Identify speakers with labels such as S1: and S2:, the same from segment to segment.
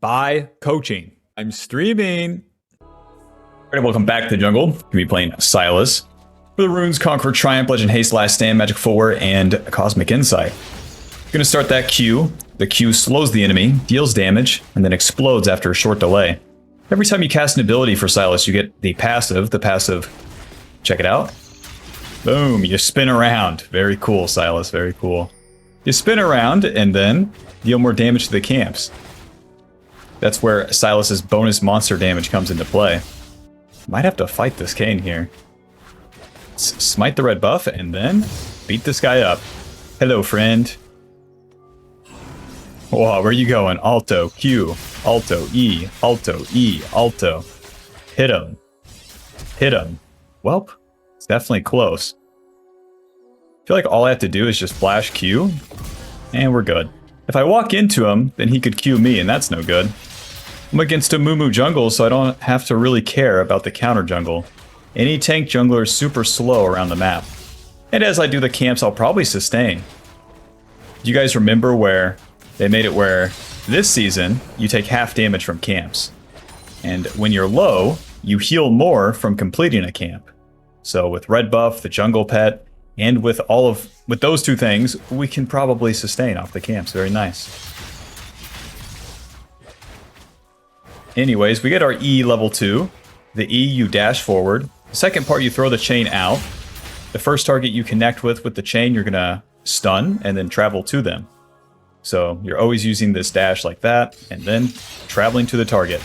S1: by coaching. I'm streaming. Alright, welcome back to the jungle. Gonna be playing Sylas. For the runes, Conquer, Triumph, Legend, Haste, Last Stand, Magic Footwear, and Cosmic Insight. Gonna start that Q. The Q slows the enemy, deals damage, and then explodes after a short delay. Every time you cast an ability for Sylas, you get the passive. Check it out. Boom, you spin around. Very cool, Sylas, very cool. You spin around and then deal more damage to the camps. That's where Sylas's bonus monster damage comes into play. Might have to fight this Kane here. Smite the red buff and then beat this guy up. Hello, friend. Whoa, where you going? Alto, Q, Alto, E, Alto, E, Alto. Hit him. Hit him. Welp, it's definitely close. I feel like all I have to do is just flash Q, and we're good. If I walk into him, then he could Q me, and that's no good. I'm against a Moo jungle, so I don't have to really care about the counter jungle. Any tank jungler is super slow around the map. And as I do the camps, I'll probably sustain. Do you guys remember where they made it where this season, you take half damage from camps? And when you're low, you heal more from completing a camp. So with red buff, the jungle pet, and with those two things, we can probably sustain off the camps. Very nice. Anyways, we get our E level 2. The E, you dash forward. The second part, you throw the chain out. The first target you connect with the chain, you're gonna stun and then travel to them. So you're always using this dash like that, and then traveling to the target.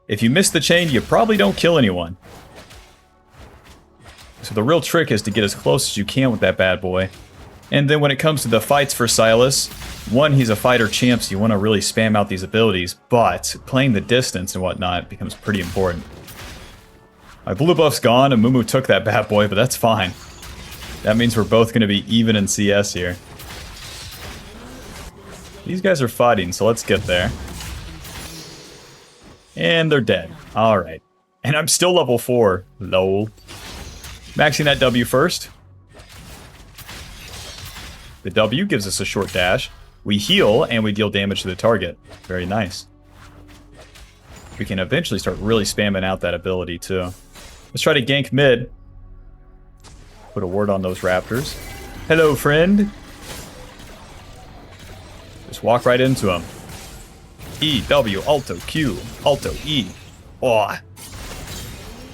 S1: If you miss the chain, you probably don't kill anyone. So the real trick is to get as close as you can with that bad boy. And then when it comes to the fights for Sylas, one, he's a fighter champ, so you want to really spam out these abilities, but playing the distance and whatnot becomes pretty important. My blue buff's gone, and Mumu took that bad boy, but that's fine. That means we're both going to be even in CS here. These guys are fighting, so let's get there. And they're dead. Alright. And I'm still level 4. Lol. Maxing that W first. The W gives us a short dash. We heal, and we deal damage to the target. Very nice. We can eventually start really spamming out that ability, too. Let's try to gank mid. Put a ward on those raptors. Hello, friend. Just walk right into him. E, W, Alto, Q, Alto, E. Oh.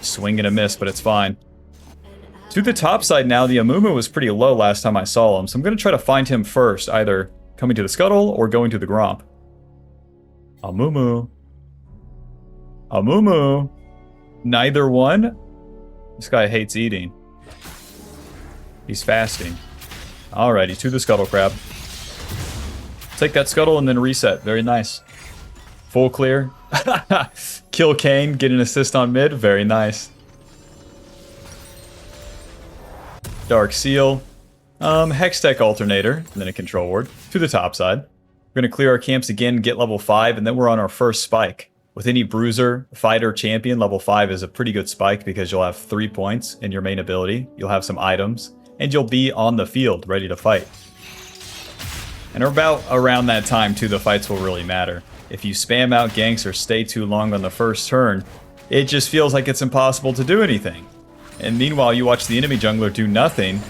S1: Swing and a miss, but it's fine. To the top side now, the Amumu was pretty low last time I saw him, so I'm going to try to find him first, either coming to the scuttle or going to the Gromp. Amumu. Amumu. Neither one? This guy hates eating. He's fasting. Alrighty, to the scuttle crab. Take that scuttle and then reset. Very nice. Full clear. Kill Kane, get an assist on mid. Very nice. Dark Seal. Hextech Alternator, and then a Control Ward. To the top side. We're going to clear our camps again, get level 5, and then we're on our first spike. With any bruiser, fighter, champion, level 5 is a pretty good spike because you'll have 3 points in your main ability. You'll have some items, and you'll be on the field, ready to fight. And about around that time, too, the fights will really matter. If you spam out ganks or stay too long on the first turn, it just feels like it's impossible to do anything. And meanwhile, you watch the enemy jungler do nothing,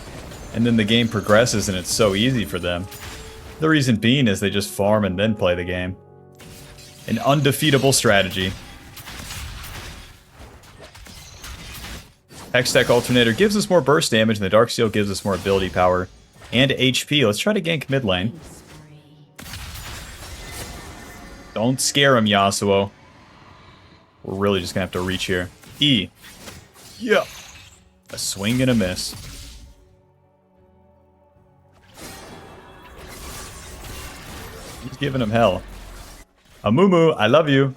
S1: and then the game progresses and it's so easy for them. The reason being is they just farm and then play the game. An undefeatable strategy. Hextech Alternator gives us more burst damage, and the Dark Seal gives us more ability power and HP. Let's try to gank mid lane. Don't scare him, Yasuo. We're really just gonna have to reach here. E. Yeah. A swing and a miss. He's giving him hell. Amumu, I love you.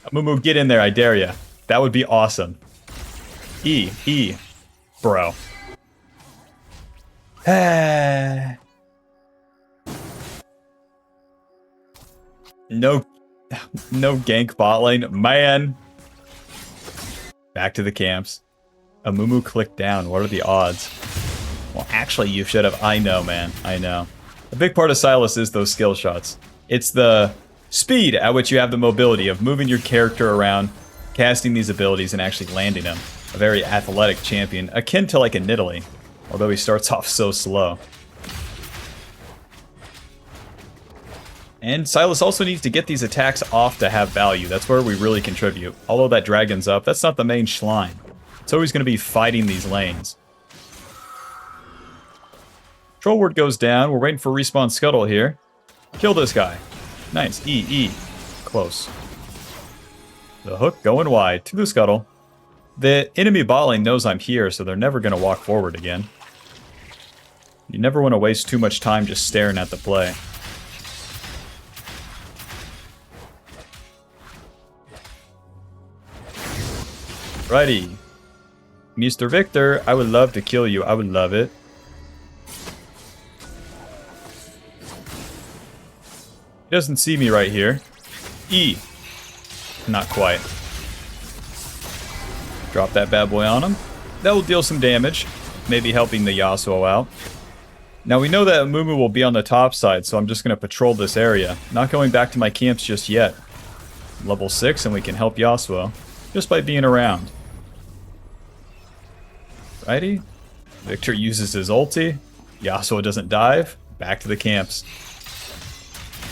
S1: Amumu, get in there, I dare ya. That would be awesome. E. Bro. No gank bot lane. Man. Back to the camps. Amumu clicked down. What are the odds? Well, actually, you should have. I know, man. I know. A big part of Sylas is those skill shots. It's the speed at which you have the mobility of moving your character around, casting these abilities, and actually landing them. A very athletic champion, akin to like a Nidalee, although he starts off so slow. And Sylas also needs to get these attacks off to have value. That's where we really contribute. Although that dragon's up, that's not the main schline. It's always going to be fighting these lanes. Troll ward goes down. We're waiting for respawn scuttle here. Kill this guy. Nice. E. Close. The hook going wide to the scuttle. The enemy bot lane knows I'm here, so they're never going to walk forward again. You never want to waste too much time just staring at the play. Righty. Mr. Victor, I would love to kill you. I would love it. He doesn't see me right here. E. Not quite. Drop that bad boy on him. That will deal some damage. Maybe helping the Yasuo out. Now we know that Amumu will be on the top side, so I'm just going to patrol this area. Not going back to my camps just yet. Level 6 and we can help Yasuo. Just by being around. Righty. Victor uses his ulti. Yasuo doesn't dive. Back to the camps.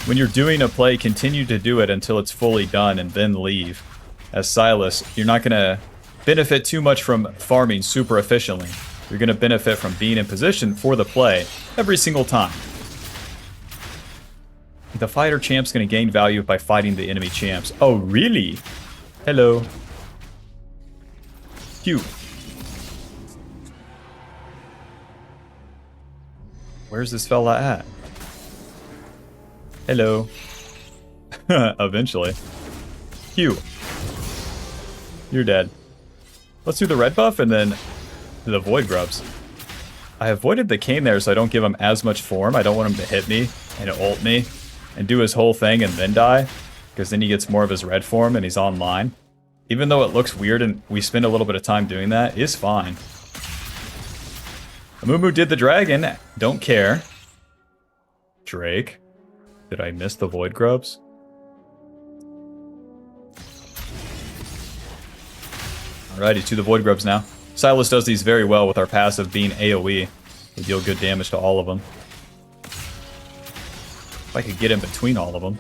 S1: When you're doing a play, continue to do it until it's fully done and then leave. As Sylas, you're not going to benefit too much from farming super efficiently. You're going to benefit from being in position for the play every single time. The fighter champ's going to gain value by fighting the enemy champs. Oh, really? Hello. Q. Where's this fella at? Hello. Eventually. Q. You're dead. Let's do the red buff and then the void grubs. I avoided the cane there so I don't give him as much form. I don't want him to hit me and ult me and do his whole thing and then die, because then he gets more of his red form and he's online. Even though it looks weird and we spend a little bit of time doing that, it's fine. Amumu did the dragon. Don't care. Drake. Did I miss the void grubs? Alrighty, to the void grubs now. Sylas does these very well with our passive being AoE. We deal good damage to all of them. If I could get in between all of them.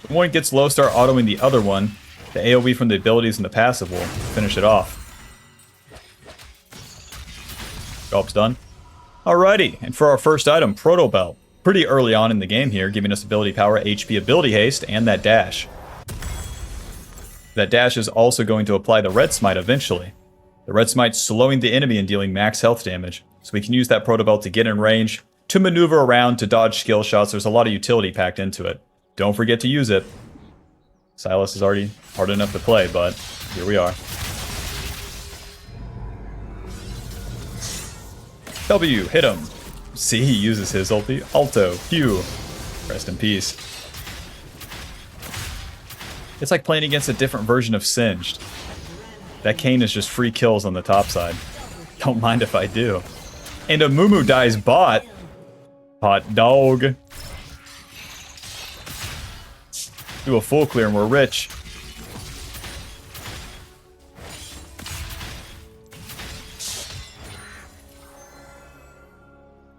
S1: When one gets low, start autoing the other one. The AoE from the abilities and the passive will finish it off. Job's done. Alrighty, and for our first item, Proto Belt. Pretty early on in the game here, giving us ability power, HP ability haste, and that dash. That dash is also going to apply the Red Smite eventually. The Red Smite slowing the enemy and dealing max health damage, so we can use that Proto Belt to get in range, to maneuver around, to dodge skill shots. There's a lot of utility packed into it. Don't forget to use it. Sylas is already hard enough to play, but here we are. W, hit him. See, he uses his ulti. Alto, Q. Rest in peace. It's like playing against a different version of Singed. That Kayn is just free kills on the top side. Don't mind if I do. And Amumu dies bot. Hot dog. Do a full clear and we're rich.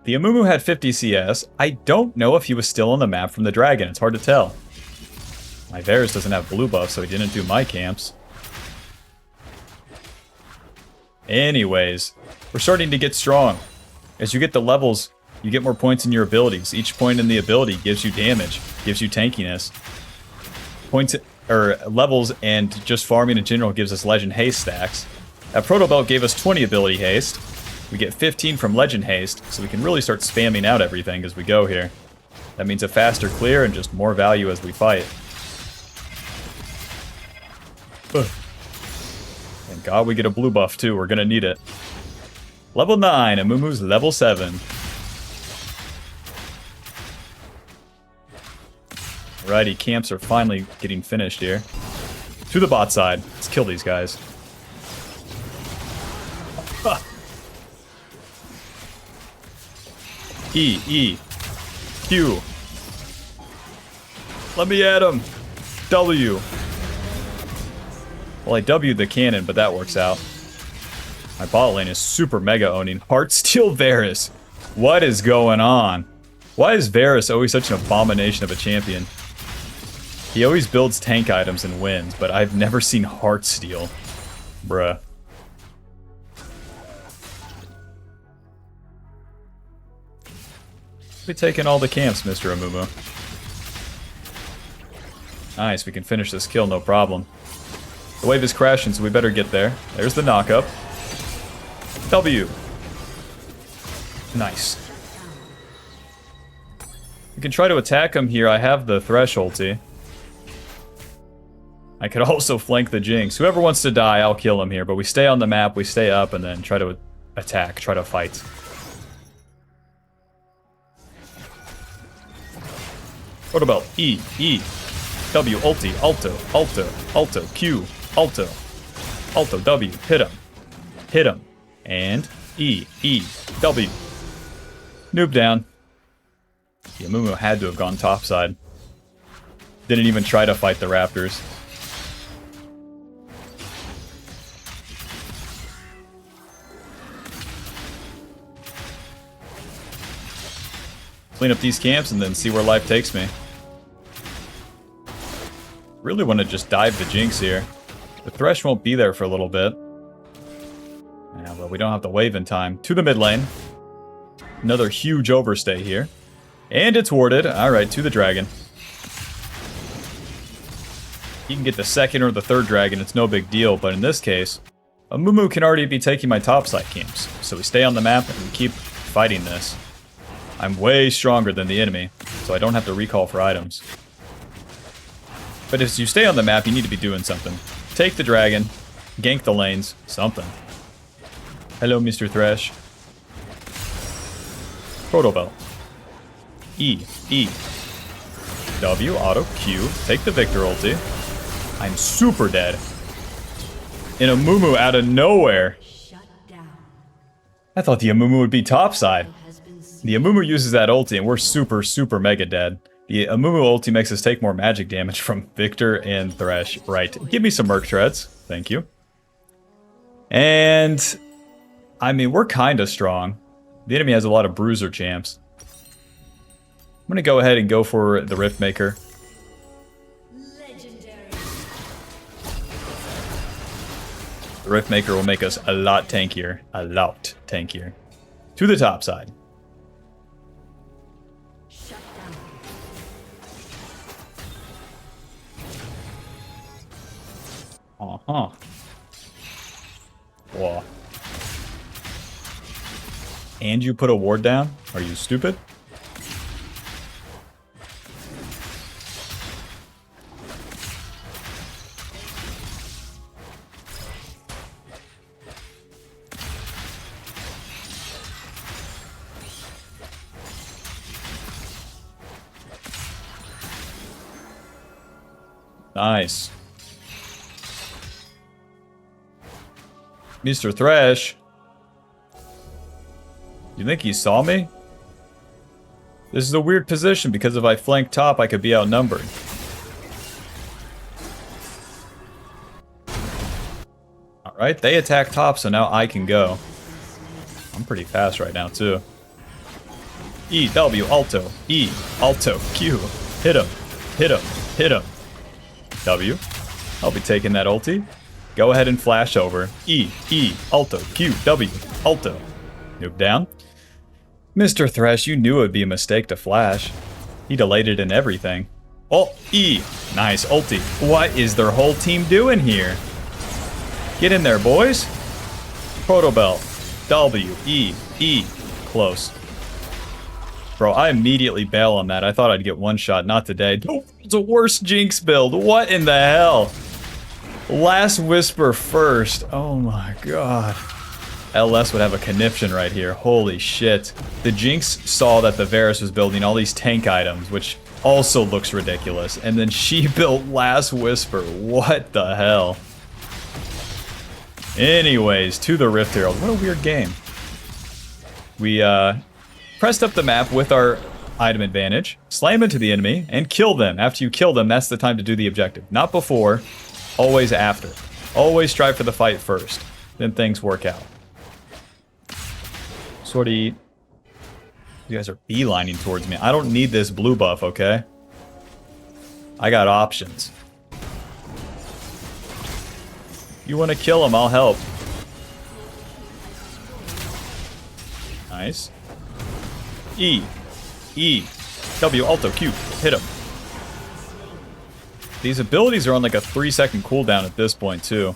S1: The Amumu had 50 CS. I don't know if he was still on the map from the dragon. It's hard to tell. My Varus doesn't have blue buff, so he didn't do my camps. Anyways, we're starting to get strong. As you get the levels, you get more points in your abilities. Each point in the ability gives you damage, gives you tankiness. Points or levels and just farming in general gives us legend haste stacks. That Proto Belt gave us 20 ability haste. We get 15 from legend haste, so we can really start spamming out everything as we go here. That means a faster clear and just more value as we fight. Thank God we get a blue buff too, we're gonna need it. Level 9, Amumu's level 7. Alrighty, camps are finally getting finished here. To the bot side. Let's kill these guys. E. Q. Let me at him. W. Well, I W'd the cannon, but that works out. My bot lane is super mega owning. Heartsteel Varus. What is going on? Why is Varus always such an abomination of a champion? He always builds tank items and wins, but I've never seen Heartsteel. Bruh. We're taking all the camps, Mr. Amumu. Nice, we can finish this kill, no problem. The wave is crashing, so we better get there. There's the knockup. W. Nice. We can try to attack him here. I have the Thresh ulti. I could also flank the Jinx. Whoever wants to die, I'll kill him here. But we stay on the map, we stay up, and then try to attack, try to fight. What about E, W, ulti, alto, Q, alto, W, hit him, and E, W. Noob down. Yeah, Amumu had to have gone topside. Didn't even try to fight the Raptors. Clean up these camps and then see where life takes me. Really want to just dive the Jinx here. The Thresh won't be there for a little bit. Yeah, but we don't have the wave in time. To the mid lane. Another huge overstay here. And it's warded. Alright, to the dragon. You can get the second or the third dragon, it's no big deal, but in this case, Amumu can already be taking my topside camps. So we stay on the map and we keep fighting this. I'm way stronger than the enemy, so I don't have to recall for items. But if you stay on the map, you need to be doing something. Take the dragon, gank the lanes, something. Hello, Mr. Thresh. Proto Belt. E. W, auto, Q, take the Victor ulti. I'm super dead. And Amumu out of nowhere. I thought the Amumu would be topside. The Amumu uses that ulti and we're super, super mega dead. The Amumu ulti makes us take more magic damage from Victor and Thresh. Right. Give me some Merc Treads. Thank you. And I mean, we're kind of strong. The enemy has a lot of bruiser champs. I'm going to go ahead and go for the Riftmaker. The Riftmaker will make us a lot tankier. A lot tankier. To the top side. Uh-huh. Whoa. And you put a ward down? Are you stupid? Nice. Mr. Thresh. You think he saw me? This is a weird position because if I flank top, I could be outnumbered. Alright, they attack top, so now I can go. I'm pretty fast right now, too. E, W, alto, E, alto, Q. Hit him, hit him, hit him. W. I'll be taking that ulti. Go ahead and flash over. E, alto, Q, W, alto. Noob down. Mr. Thresh, you knew it would be a mistake to flash. He delayed it in everything. Oh, E. Nice, ulti. What is their whole team doing here? Get in there, boys. Proto Belt. W, E. Close. Bro, I immediately bail on that. I thought I'd get one shot. Not today. Oh, it's a worse Jinx build. What in the hell? Last Whisper first. Oh my god. LS would have a conniption right here. Holy shit. The Jinx saw that the Varus was building all these tank items, which also looks ridiculous. And then she built Last Whisper. What the hell? Anyways, to the Rift Herald. What a weird game. We pressed up the map with our item advantage, slam into the enemy, and kill them. After you kill them, that's the time to do the objective. Not before, always after. Always strive for the fight first. Then things work out. Sortie. You guys are beelining towards me. I don't need this blue buff, okay? I got options. You want to kill him, I'll help. Nice. E. E. W. Alto. Q. Hit him. These abilities are on like a 3-second cooldown at this point, too.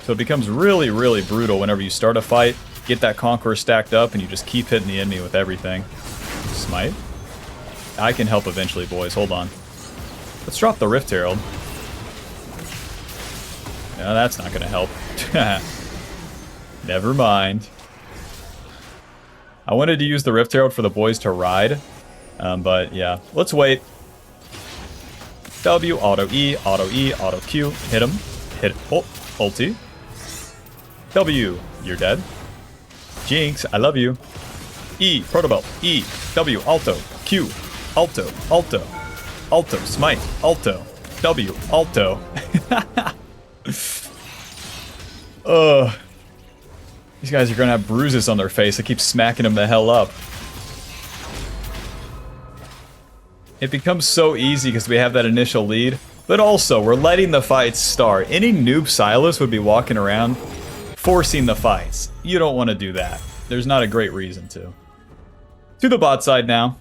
S1: So it becomes really, really brutal whenever you start a fight. Get that Conqueror stacked up, and you just keep hitting the enemy with everything. Smite. I can help eventually, boys. Hold on. Let's drop the Rift Herald. No, that's not going to help. Never mind. I wanted to use the Rift Herald for the boys to ride. But, yeah. Let's wait. W, auto E, auto E, auto Q. Hit him. Hit it. Oh, ulti. W, you're dead. Jinx, I love you. E, Protobelt. E, W, Alto. Q, Alto, Alto. Alto, Smite, Alto. W, Alto. These guys are gonna have bruises on their face. I keep smacking them the hell up. It becomes so easy because we have that initial lead. But also, we're letting the fights start. Any noob Sylas would be walking around forcing the fights. You don't want to do that. There's not a great reason to. To the bot side now.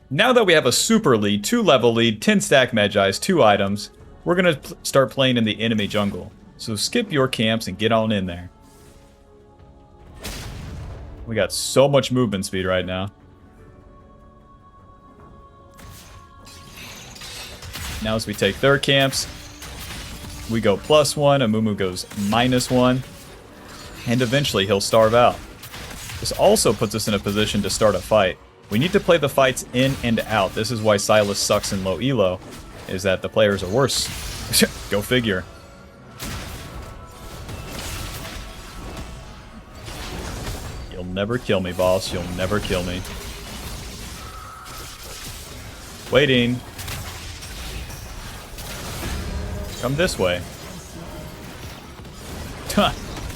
S1: Now that we have a super lead, 2-level lead, 10 stack Medjais, 2 items, we're going to start playing in the enemy jungle. So skip your camps and get on in there. We got so much movement speed right now. Now as we take their camps, we go +1, Amumu goes -1, and eventually he'll starve out. This also puts us in a position to start a fight. We need to play the fights in and out. This is why Sylas sucks in low elo, is that the players are worse. Go figure. You'll never kill me, boss. You'll never kill me. Waiting. Come this way.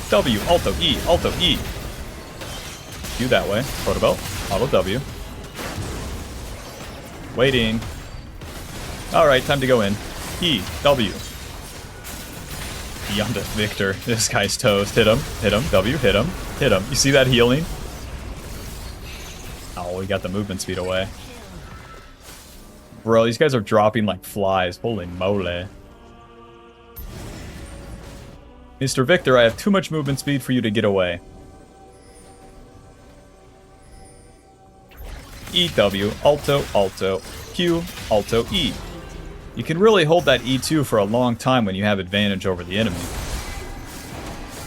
S1: W, Alto, E, Alto, E. You that way. Protobelt, Auto W. Waiting. Alright, time to go in. E, W. Beyond it, Victor. This guy's toast. Hit him, W, hit him, hit him. You see that healing? Oh, we got the movement speed away. Bro, these guys are dropping like flies. Holy moly. Mr. Victor, I have too much movement speed for you to get away. EW, Alto, Alto, Q, Alto, E. You can really hold that E2 for a long time when you have advantage over the enemy.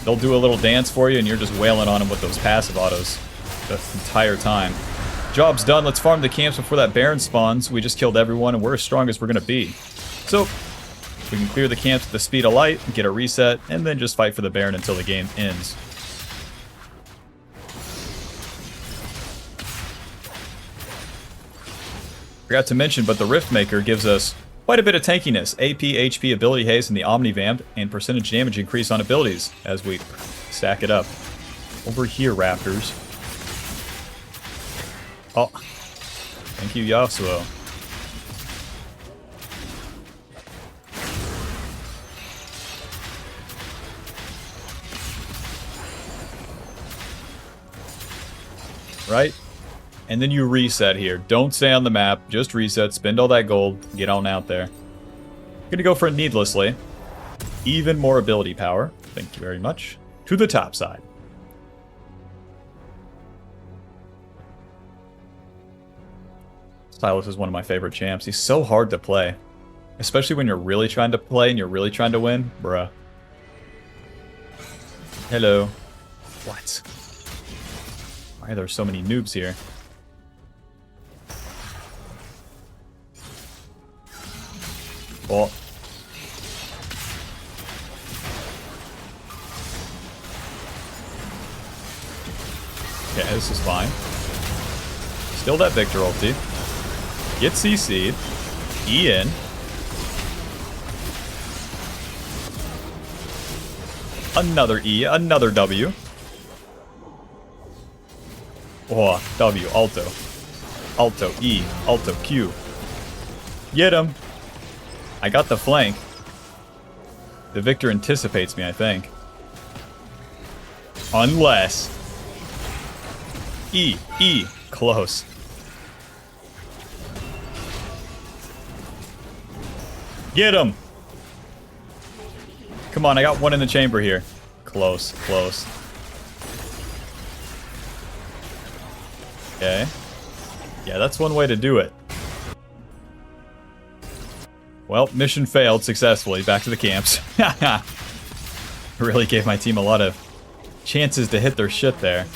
S1: They'll do a little dance for you and you're just wailing on them with those passive autos the entire time. Job's done. Let's farm the camps before that Baron spawns. We just killed everyone and we're as strong as we're going to be. So, we can clear the camps at the speed of light, get a reset, and then just fight for the Baron until the game ends. Forgot to mention, but the Riftmaker gives us quite a bit of tankiness. AP, HP, ability haste, and the Omnivamp, and percentage damage increase on abilities as we stack it up. Over here, Raptors. Oh. Thank you, Yasuo. Right? And then you reset here. Don't stay on the map. Just reset. Spend all that gold. Get on out there. I'm going to go for it needlessly. Even more ability power. Thank you very much. To the top side. Sylas is one of my favorite champs. He's so hard to play. Especially when you're really trying to play and you're really trying to win. Bruh. Hello. What? Why are there so many noobs here? Well. Okay, this is fine. Still that Victor ulti. Get CC'd. E in. Another E, another W. Oh, W, Alto. Alto, E, Alto, Q. Get him. I got the flank. The Victor anticipates me, I think. Unless. E, E, close. Get him. Come on, I got one in the chamber here. Close, close. Okay. Yeah, that's one way to do it. Well, mission failed successfully. Back to the camps. Really gave my team a lot of chances to hit their shit there.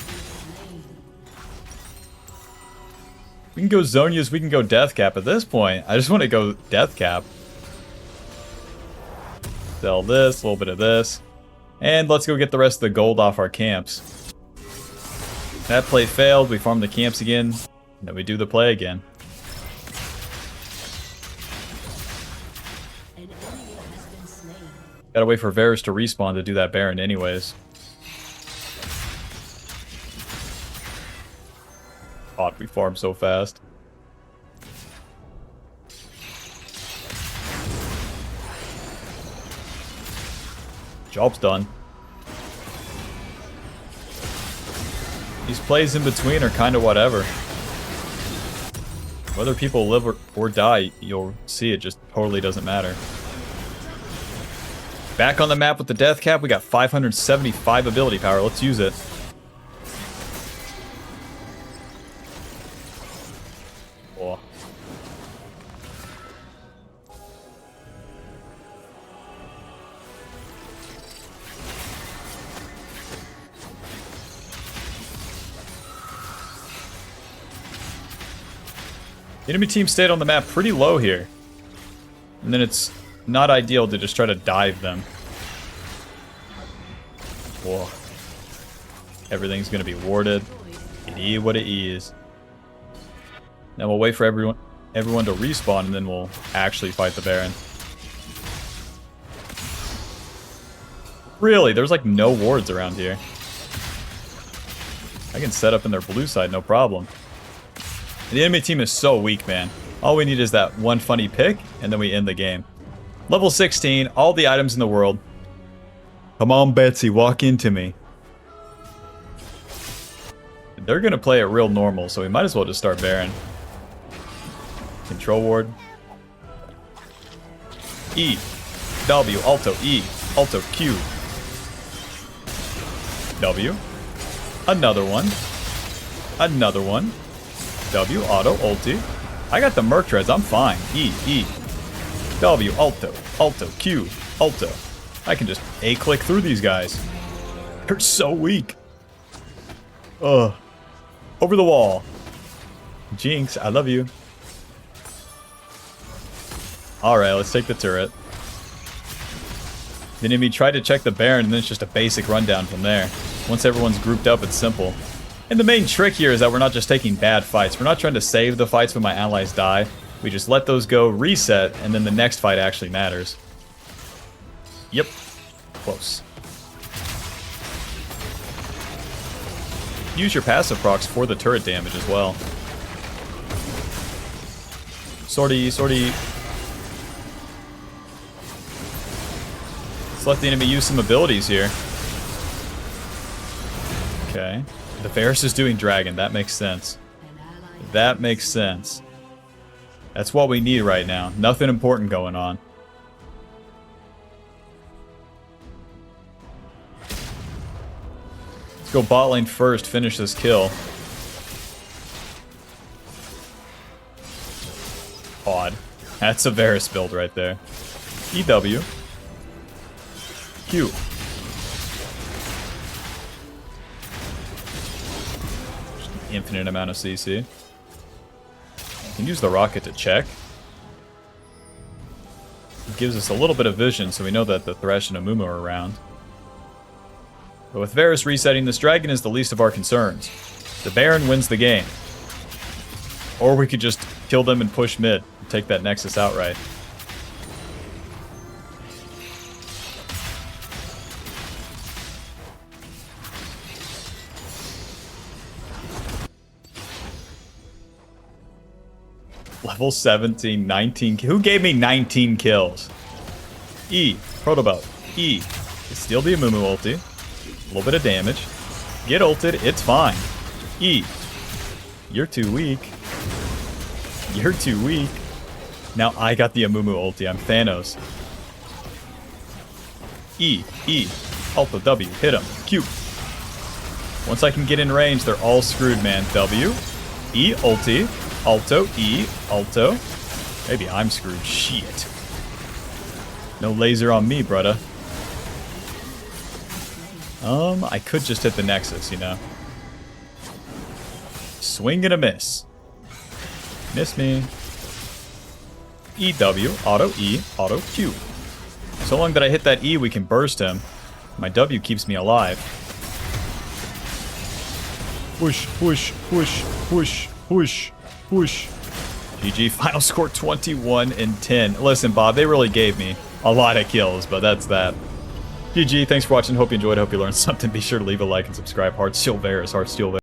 S1: We can go Zonias, we can go Death Cap at this point. I just want to go Death Cap. Sell this, a little bit of this. And let's go get the rest of the gold off our camps. That play failed, we farm the camps again. And then we do the play again. Gotta wait for Varus to respawn to do that Baron anyways. God, we farm so fast. Job's done. These plays in between are kind of whatever. Whether people live or die, you'll see it just totally doesn't matter. Back on the map with the Death Cap, we got 575 ability power. Let's use it. Oh. The enemy team stayed on the map pretty low here. And then it's not ideal to just try to dive them. Whoa. Everything's gonna be warded. It is what it is. Now we'll wait for everyone to respawn and then we'll actually fight the Baron. Really? There's like no wards around here. I can set up in their blue side, no problem. The enemy team is so weak, man. All we need is that one funny pick, and then we end the game. Level 16, all the items in the world. Come on, Betsy, walk into me. They're going to play it real normal, so we might as well just start Baron. Control ward. E. W. Alto. E. Alto. Q. W. Another one. Another one. W. Auto. Ulti. I got the Merc Treads. I'm fine. E. E. W. Alto. Alto. Q. Alto. I can just A-click through these guys. They're so weak. Ugh. Over the wall. Jinx, I love you. Alright, let's take the turret. The enemy tried to check the Baron, and then it's just a basic rundown from there. Once everyone's grouped up, it's simple. And the main trick here is that we're not just taking bad fights. We're not trying to save the fights when my allies die. We just let those go, reset, and then the next fight actually matters. Yep. Close. Use your passive procs for the turret damage as well. Sortie, sortie. Let's let the enemy use some abilities here. Okay. The Varus is doing dragon. That makes sense. That makes sense. That's what we need right now. Nothing important going on. Let's go bot lane first, finish this kill. Odd. That's a Varus build right there. EW. Q. Infinite amount of CC. Can use the rocket to check. gives us a little bit of vision, so we know that the Thresh and Amumu are around. But with Varus resetting, this dragon is the least of our concerns. The Baron wins the game. Or we could just kill them and push mid and take that Nexus outright. Level 17, 19. Who gave me 19 kills? E. Protobot. E. Steal the Amumu ulti. A little bit of damage. Get ulted. It's fine. E. You're too weak. You're too weak. Now I got the Amumu ulti. I'm Thanos. E. E. Alto W. Hit him. Q. Once I can get in range, they're all screwed, man. W. E. Ulti. Alto, E, Alto. Maybe I'm screwed. Shit. No laser on me, brudda. I could just hit the Nexus, you know. Swing and a miss. Miss me. EW, auto E, auto Q. So long that I hit that E, we can burst him. My W keeps me alive. Push, push, push, push, push. Whoosh. GG, final score 21-10. Listen, Bob, they really gave me a lot of kills, but that's that. GG, thanks for watching. Hope you enjoyed. Hope you learned something. Be sure to leave a like and subscribe. Heartsteel Varus, Heartsteel Varus.